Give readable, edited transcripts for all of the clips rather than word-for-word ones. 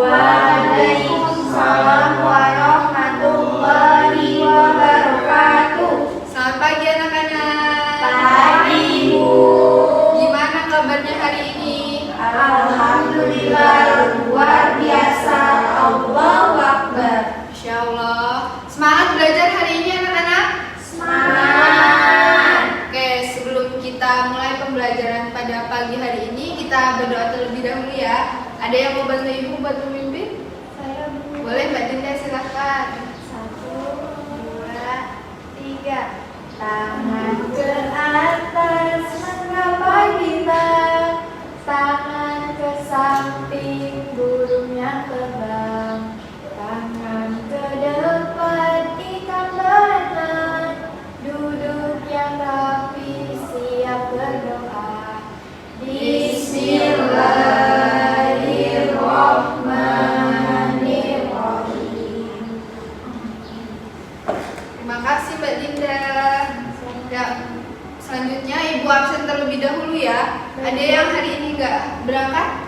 Waalaikumsalam warahmatullahi wabarakatuh. Selamat pagi anak-anak. Pagi, Bu. Gimana kabarnya hari ini? Alhamdulillah luar biasa. Allahu Akbar. Masya Allah. Semangat belajar hari ini anak-anak? Semangat. Oke, sebelum kita mulai pembelajaran pada pagi hari ini, kita berdoa terlebih dahulu ya. Ada yang mau bantu ibu buat memimpin? Saya, Bu. Boleh Mbak Dinda, silahkan. 1, 2, 3. Tangan ke atas menggapai bintang, tangan ke samping burung yang terbang, tangan ke depan ikan berenang, duduk yang rapi siap berdoa. Bismillahirrahmanirrahim. Terima kasih Mbak Dinda. Ya, selanjutnya ibu absen terlebih dahulu ya. Ada yang hari ini nggak berangkat?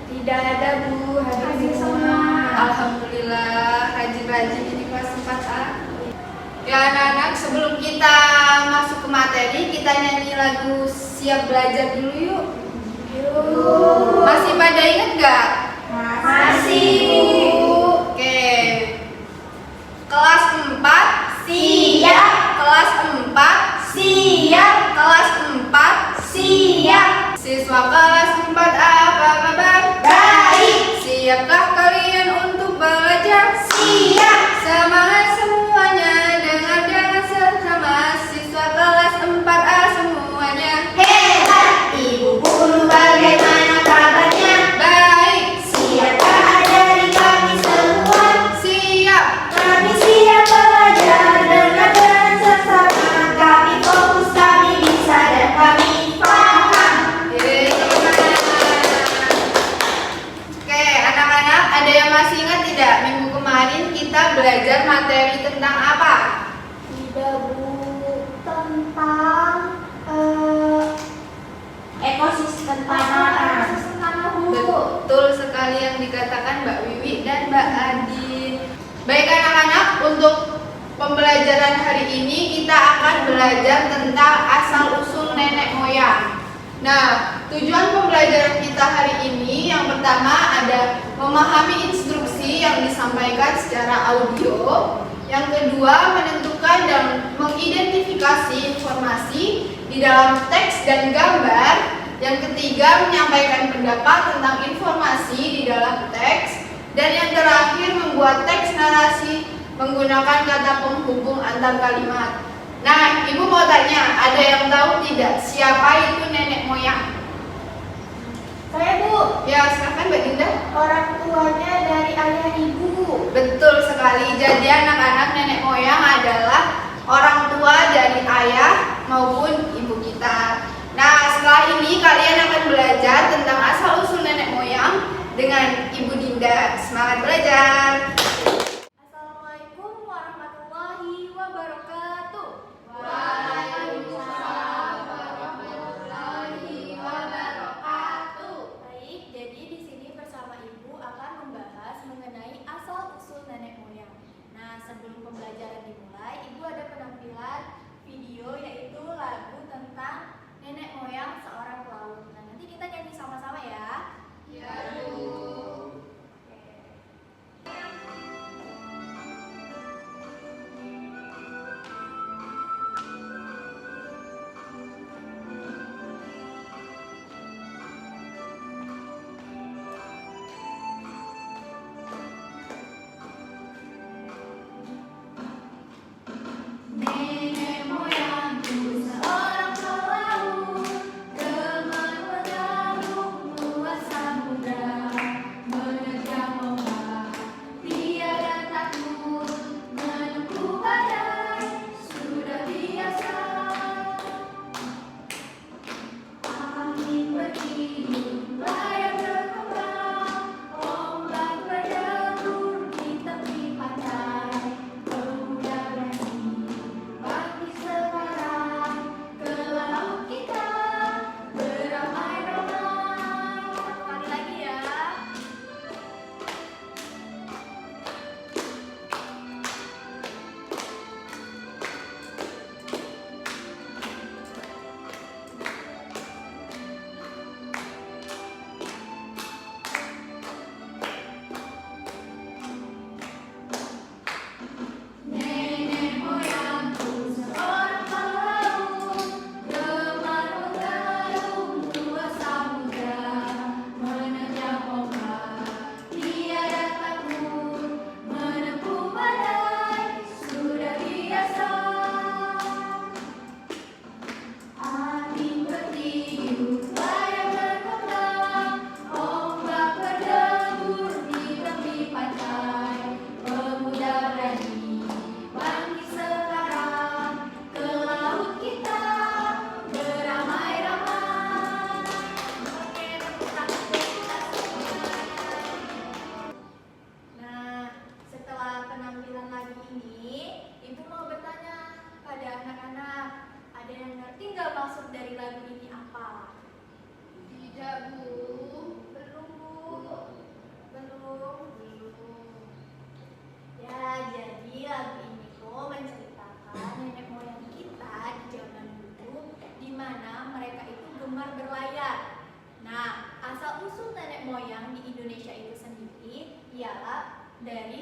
Tidak ada, Bu, hadir semua. Alhamdulillah, rajin-rajin ini kelas 4A. Ya anak-anak, sebelum kita masuk ke materi, kita nyanyi lagu Siap Belajar dulu yuk. Yuk. Masih pada ingat nggak? Masih, Bu. Oke. Kelas 4 Siap. Kelas 4 Siap. Kelas 4 Siap. Siswa kelas 4 apa kabar? Baik. Siapkah kalian untuk belajar? Siap. Semangat semuanya, dengar dengan seksama. Siswa kelas 4A semuanya. Hebat. Ibu guru bagaimana kabarnya? Baik. Siapkah ajari kami semua? Siap. Kami siap belajar dengan seksama. Kami fokus, kami bisa dan kami paham. Yeay, semangat. Oke, anak-anak, ada yang masih ingat tidak? Minggu kemarin kita belajar materi tentang apa? Tidak, Bu. Tentang ekosistem tanah. Ekosistem tanah, Bu. Betul sekali yang dikatakan Mbak Wiwi dan Mbak Adin. Baik anak-anak, untuk pembelajaran hari ini kita akan belajar tentang asal-usul nenek moyang. Nah, tujuan pembelajaran kita hari ini yang pertama ada memahami instruksi yang disampaikan secara audio. Yang kedua, menentukan dan mengidentifikasi informasi di dalam teks dan gambar. Yang ketiga, menyampaikan pendapat tentang informasi di dalam teks. Dan yang terakhir, membuat teks narasi menggunakan kata penghubung antar kalimat. Nah, Ibu mau tanya, ada yang tahu tidak siapa itu nenek moyang? Saya, Bu. Ya, silakan Mbak Dinda. Orang tuanya dari ayah ibu. Betul sekali. Jadi anak-anak, nenek moyang adalah orang tua dari ayah maupun ibu kita. Nah, setelah ini kalian akan belajar tentang asal-usul nenek moyang dengan Ibu Dinda. Semangat belajar. Assalamualaikum warahmatullahi wabarakatuh. Waalaikumsalam warahmatullahi wabarakatuh. Baik, jadi di sini bersama Ibu akan membahas mengenai asal-usul nenek moyang. Nah, sebelum pembelajaran dimulai, Ibu ada penampilan video yaitu lagu tentang nenek moyang seorang pelaut. Nah, nanti kita nyanyi sama-sama ya. Ya, Bu. Oke.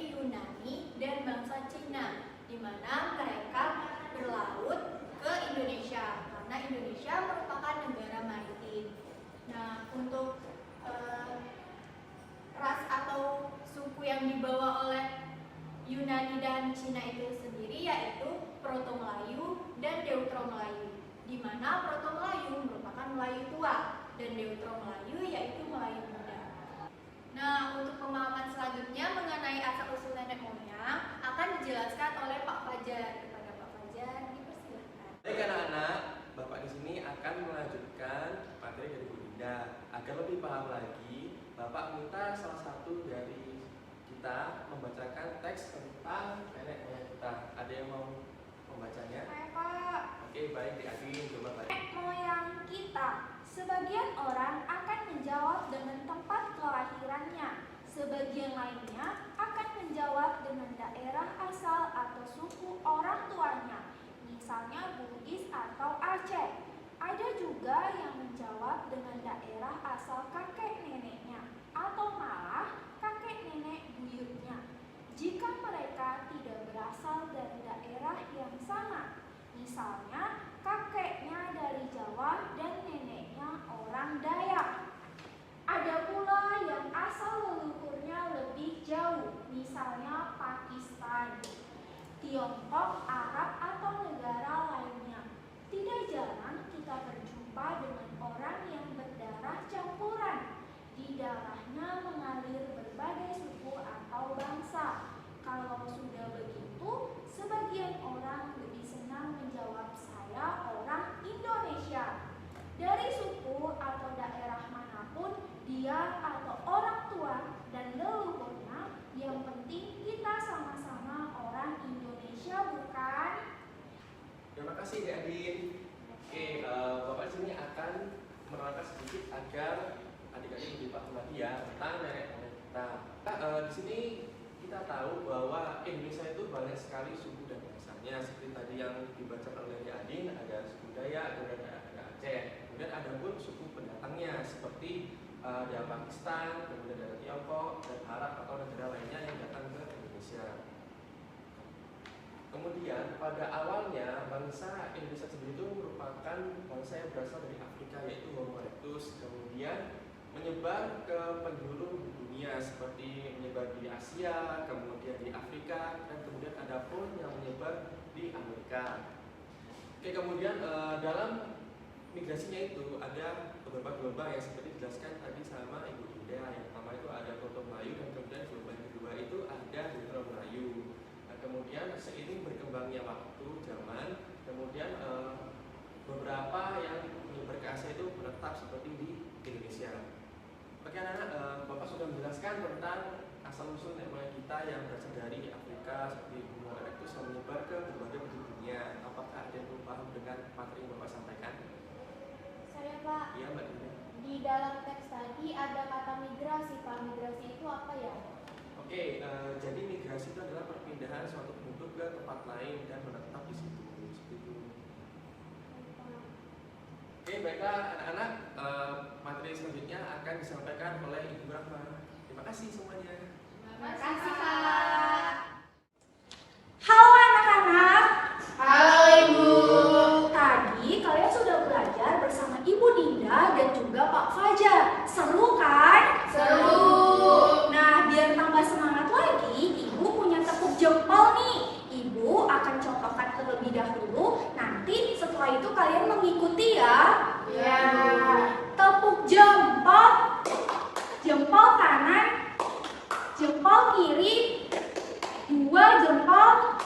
negeri Yunani dan bangsa Cina, di mana mereka berlaut ke Indonesia karena Indonesia merupakan negara maritim. Nah, untuk ras atau suku yang dibawa oleh Yunani dan Cina itu sendiri yaitu Proto-Melayu dan Deutero-Melayu, di mana Proto-Melayu merupakan Melayu tua dan Deutero-Melayu yaitu Melayu muda. Nah, untuk pemahaman selanjutnya mengenai asal-usul nenek moyang akan dijelaskan oleh Pak Fajar. Kepada Pak Fajar, dipersilakan. Baik anak-anak, Bapak di sini akan melanjutkan materi dari Bu Dinda. Agar lebih paham lagi, Bapak minta salah satu dari kita membacakan teks tentang nenek moyang kita. Ada yang mau membacanya? Hai Pak. Oke, baik, diaduin coba baik. Nenek moyang kita. Sebagian orang akan menjawab dengan tempat kelahirannya. Sebagian lainnya akan menjawab dengan daerah asal atau suku orang tuanya. Misalnya Bugis atau Aceh. Ada juga yang menjawab dengan daerah asal kakek neneknya atau malah kakek nenek buyutnya. Jika mereka tidak berasal dari daerah yang sama, misalnya kakeknya dari Jawa dan neneknya orang Dayak. Ada pula yang asal leluhurnya lebih jauh, misalnya Pakistan, Tiongkok, Arab, atau negara lainnya. Tidak jarang kita berjumpa dengan orang yang berdarah campuran. Di darahnya mengalir berbagai suku atau bangsa. Kalau sudah begitu, sebagian orang lebih senang menjawab saya orang Indonesia. Dari suku atau daerah manapun dia atau orang tua dan leluhurnya, yang penting kita sama-sama orang Indonesia, bukan? Terima kasih, Dek Adin. Oke, Bapak di sini akan menerangkan sedikit agar adik-adik lebih paham lagi ya tentang nenek moyang kita. Di sini kita tahu bahwa Indonesia itu banyak sekali suku dan bangsanya. Seperti tadi yang dibaca oleh Dek Adin, ada suku Dayak, kemudian ada Aceh. Kemudian ada pun suku pendatangnya seperti ada Pakistan, kemudian ada Tiongkok dan Arab atau negara lainnya yang datang ke Indonesia. Kemudian pada awalnya bangsa Indonesia sendiri itu merupakan bangsa yang berasal dari Afrika, yaitu Homo erectus. Kemudian menyebar ke penjuru dunia seperti menyebar di Asia, kemudian di Afrika, dan kemudian ada pun yang menyebar di Amerika. Oke, kemudian dalam migrasinya itu ada beberapa gelombang yang seperti dijelaskan tadi sama Ibu Dinda. Yang pertama itu ada Proto-Melayu dan kemudian gelombang kedua itu ada Deutero-Melayu. Kemudian seiring berkembangnya waktu zaman, kemudian beberapa yang menyebar ke Asia itu menetap seperti di Indonesia. Oke anak-anak, Bapak sudah menjelaskan tentang asal-usul nenek moyang kita yang berasal dari Afrika seperti Homo erectus yang menyebar ke berbagai penjuru dunia. Apakah ada yang belum paham dengan materi yang Bapak sampaikan? Saya Pak. Iya Mbak Dinda. Di dalam teks tadi ada kata migrasi, Pak. Migrasi itu apa ya? Oke, jadi migrasi itu adalah perpindahan suatu penduduk ke tempat lain dan menetap di situ. Seperti itu. Oke, baiklah anak-anak, materi selanjutnya akan disampaikan oleh Ibu Rahma. Terima kasih semuanya. Terima kasih, Kak. Halo anak-anak. Halo Ibu. Tadi kalian sudah belajar bersama Ibu Dinda dan juga Pak Fajar. Seru kan? Seru. Nah, biar tambah semangat lagi, Ibu punya tepuk jempol nih. Ibu akan contohkan terlebih dahulu. Nanti setelah itu kalian mengikuti ya. Ya. Tepuk jempol. Jempol kanan. Jempol kiri. Dua jempol.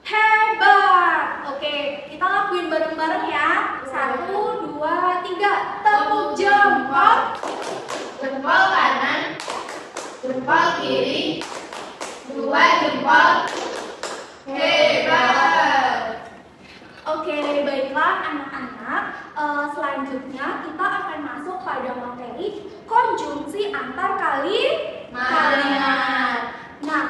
Hebat. Oke, kita lakuin bareng-bareng ya. 1, 2, 3. Tepuk jempol. Jempol kanan, jempol kiri, dua jempol. Hebat. Oke, baiklah anak-anak. Selanjutnya kita akan masuk pada materi konjungsi antar kalimat. Nah,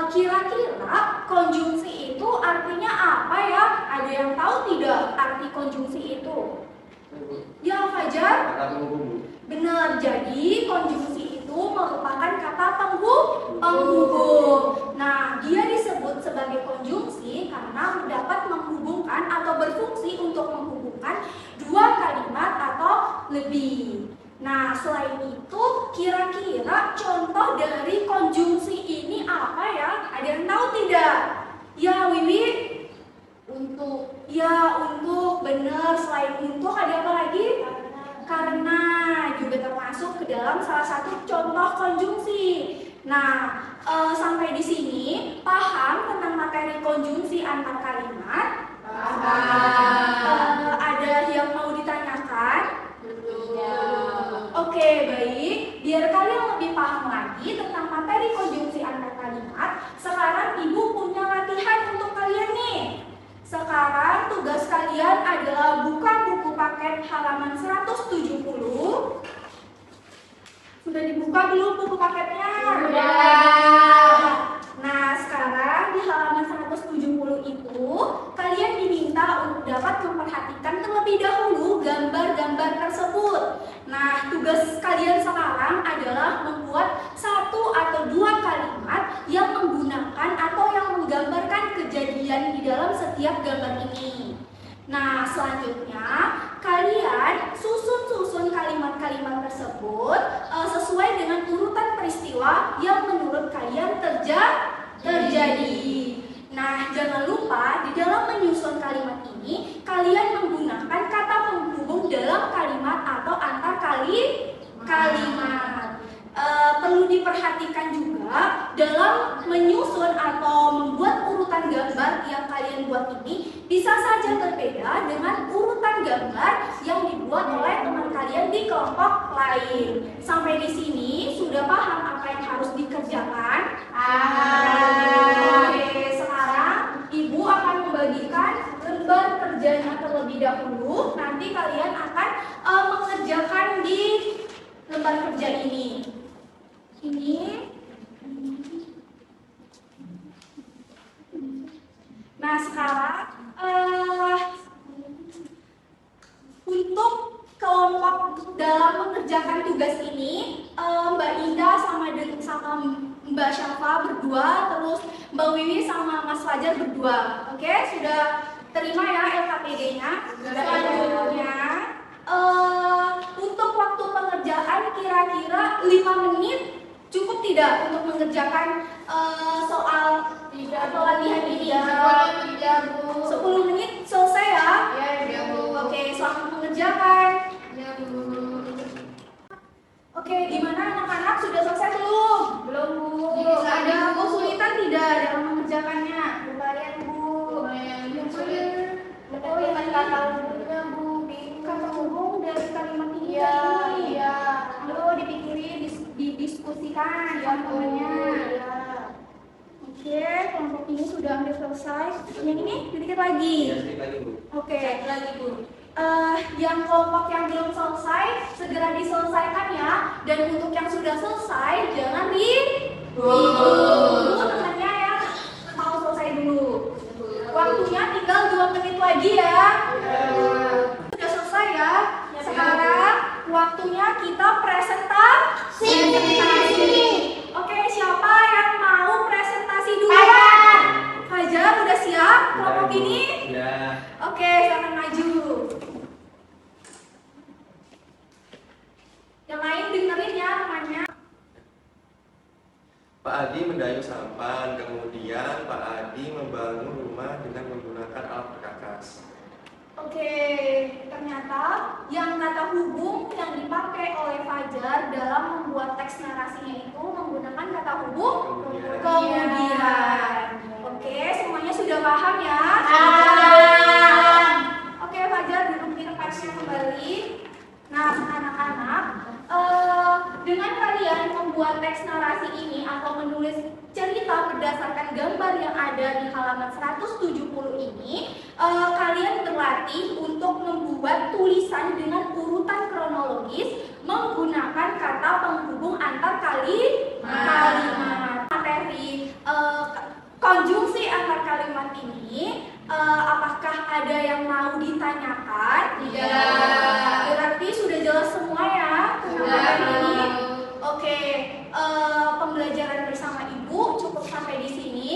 kira-kira konjungsi itu artinya apa ya? Ada yang tahu tidak arti konjungsi itu? Ya, Fajar? Kata penghubung. Benar, jadi konjungsi itu merupakan kata penghubung. menggabungkan dua kalimat atau lebih. Nah, selain itu, kira-kira contoh dari konjungsi ini apa ya? Ada yang tahu tidak? Ya, Wiwi? Untuk. Ya, untuk. Benar. Selain untuk, ada apa lagi? Karena juga termasuk ke dalam salah satu contoh konjungsi. Nah, sampai di sini paham tentang materi konjungsi antar kalimat? Paham. Ada yang mau ditanyakan? Betul. Oke, baik. Biar kalian lebih paham lagi tentang materi konjungsi antar kalimat, sekarang Ibu punya latihan untuk kalian nih. Sekarang tugas kalian adalah buka buku paket halaman 170. Sudah dibuka belum buku paketnya? Sudah. Nah, sekarang di halaman 170 itu kalian diminta untuk dapat memperhatikan terlebih dahulu gambar-gambar tersebut. Nah, tugas kalian sekarang adalah membuat satu atau dua kalimat yang menggunakan atau yang menggambarkan kejadian di dalam setiap gambar ini. Nah, selanjutnya kalian susun kalimat-kalimat tersebut sesuai dengan urutan peristiwa yang menurut kalian terjadi. Nah, jangan lupa di dalam menyusun kalimat ini kalian menggunakan kata penghubung dalam kalimat atau antar kalimat. Perlu diperhatikan juga dalam menyusun atau membuat urutan gambar yang kalian buat ini bisa saja berbeda dengan urutan gambar yang dibuat oleh teman kalian di kelompok lain. Sampai di sini sudah paham apa yang harus dikerjakan? Oke, sekarang Ibu akan membagikan lembar kerjanya terlebih dahulu. Nanti kalian akan mengerjakan di lembar kerja ini. Nah, sekarang untuk kelompok dalam mengerjakan tugas ini, Mbak Indah sama Mbak Syafa berdua, terus Mbak Wiwi sama Mas Fajar berdua. Oke, sudah terima ya LKPD-nya? Selanjutnya, untuk waktu pengerjaan kira-kira 5 menit cukup tidak untuk mengerjakan soal latihan ini ya? 10 menit selesai ya? Ya, Bu. Oke, selamat mengerjakan. Ya, Bu. Oke, gimana anak-anak sudah selesai belum? Belum, Bu. Ada kesulitan tidak dalam mengerjakannya? Lumayan, Bu. Yang sulit. Oh, yang kata hubungnya, Bu. Kata hubung dari kalimat ini Iya, ke ini. iya. Ayo dipikirin, didiskusikan teman-temannya. Iya. Oke, kelompok ini sudah hampir selesai. Yang ini sedikit lagi. Ya, sedikit lagi, Bu. Oke. Lagi, Bu. Yang kelompok yang belum selesai segera diselesaikan ya. Dan untuk yang sudah selesai jangan dulu temannya ya. Mau selesai dulu. Waktunya tinggal 2 menit lagi ya. Sudah selesai ya. Sekarang waktunya kita presentasi. Oke, siapa yang mau presentasi duluan? Fajar udah siap kelompok ini? Ya. Oke, silakan maju. Yang lain dengerin ya temannya. Pak Adi mendayung sampan, kemudian Pak Adi membangun rumah dengan menggunakan alat perkakas. Oke, ternyata yang kata hubung yang dipakai oleh Fajar dalam membuat teks narasinya itu menggunakan kata hubung kemudian. Oke, semuanya sudah paham ya? Oke, Fajar duduk di tempatnya kembali. Nah, anak-anak, dengan kalian membuat teks narasi ini atau menulis cerita berdasarkan gambar yang ada di halaman 170 ini, kalian berlatih untuk membuat tulisan dengan urutan kronologis menggunakan kata penghubung antar kalimat. Materi konjungsi antar kalimat ini, apakah ada yang mau ditanyakan? Tidak. Berarti sudah jelas semua ya tentang materi ini. Oke, pembelajaran bersama Ibu cukup sampai di sini.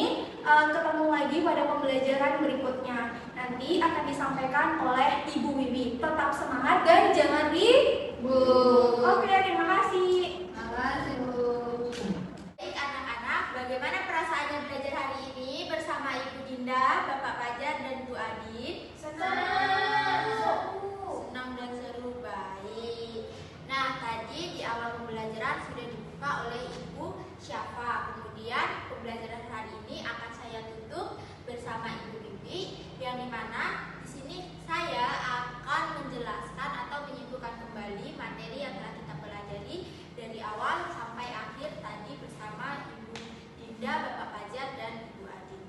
Ketemu lagi pada pembelajaran berikutnya. nanti akan disampaikan oleh Ibu Wiwi. Tetap semangat dan jangan ribut. Oke, terima kasih. Makasih, Bu. Baik anak-anak, bagaimana perasaannya belajar hari ini bersama Ibu Dinda, Bapak Fajar, dan Bu Adin? Senang dan seru, baik. Nah, tadi di awal pembelajaran sudah dibuka oleh Ibu Syafa. Kemudian pembelajaran hari ini akan saya tutup bersama Ibu Bibi, yang dimana di sini saya akan menjelaskan atau menyimpulkan kembali materi yang telah kita pelajari dari awal sampai akhir tadi bersama Ibu Dinda, Bapak Fajar, dan Ibu Adin.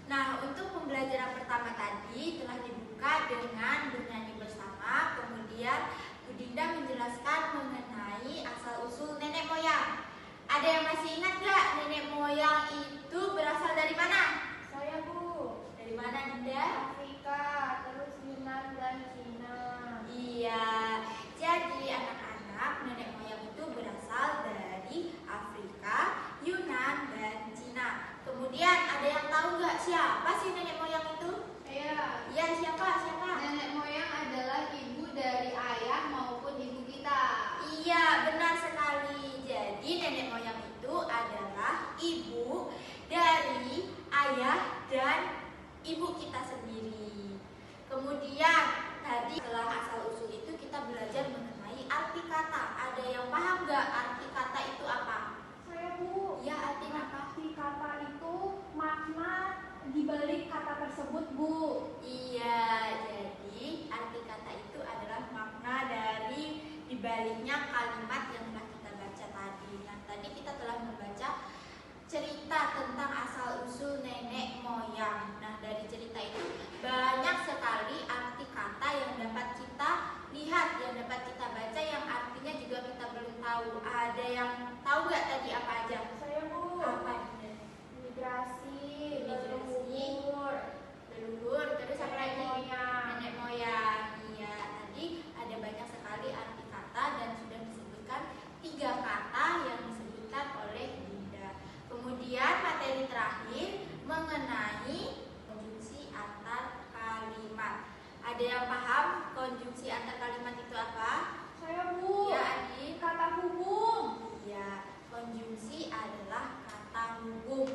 Nah, untuk pembelajaran pertama tadi telah dibuka dengan bernyanyi bersama. Kemudian Bu Dinda menjelaskan mengenai asal-usul nenek moyang. Ada yang masih ingat gak nenek moyang itu berasal dari mana? Saya, Bu. Dari mana, Dinda? Afrika, terus Yunan dan Cina. Iya, jadi anak-anak, nenek moyang itu berasal dari Afrika, Yunan, dan Cina. Kemudian ada yang tahu nggak siapa sih nenek moyang itu? Saya. Iya, siapa? Nenek moyang adalah ibu dari ayah maupun ibu kita. Iya, benar sekali. Jadi nenek moyang itu adalah ibu dari ayah dan ibu kita sendiri. Kemudian tadi setelah asal usul itu kita belajar mengenai arti kata. Ada yang paham nggak arti kata itu apa? Saya, Bu. Ya, artinya apa? Arti kata itu makna di balik kata tersebut, Bu. Iya, jadi arti kata itu adalah makna dari dibaliknya kalimat yang telah kita baca tadi. Nah, tadi kita telah membaca cerita tentang asal-usul nenek moyang. Nah, dari cerita itu banyak sekali arti kata yang dapat kita lihat, yang dapat kita baca, yang artinya juga kita belum tahu. Ada yang tahu nggak tadi apa aja? Saya, Bu. Apa, Dinda? Migrasi, Leluhur, terus apa lagi? moyang. Nenek moyang. Iya, tadi ada banyak sekali arti kata dan sudah disebutkan 3 kata yang disebutkan oleh Dinda. Kemudian materi terakhir mengenai konjungsi antar kalimat. Ada yang paham konjungsi antar kalimat itu apa? Saya, Bu. Ya, Adi. Kata hubung. Iya, konjungsi adalah kata hubung.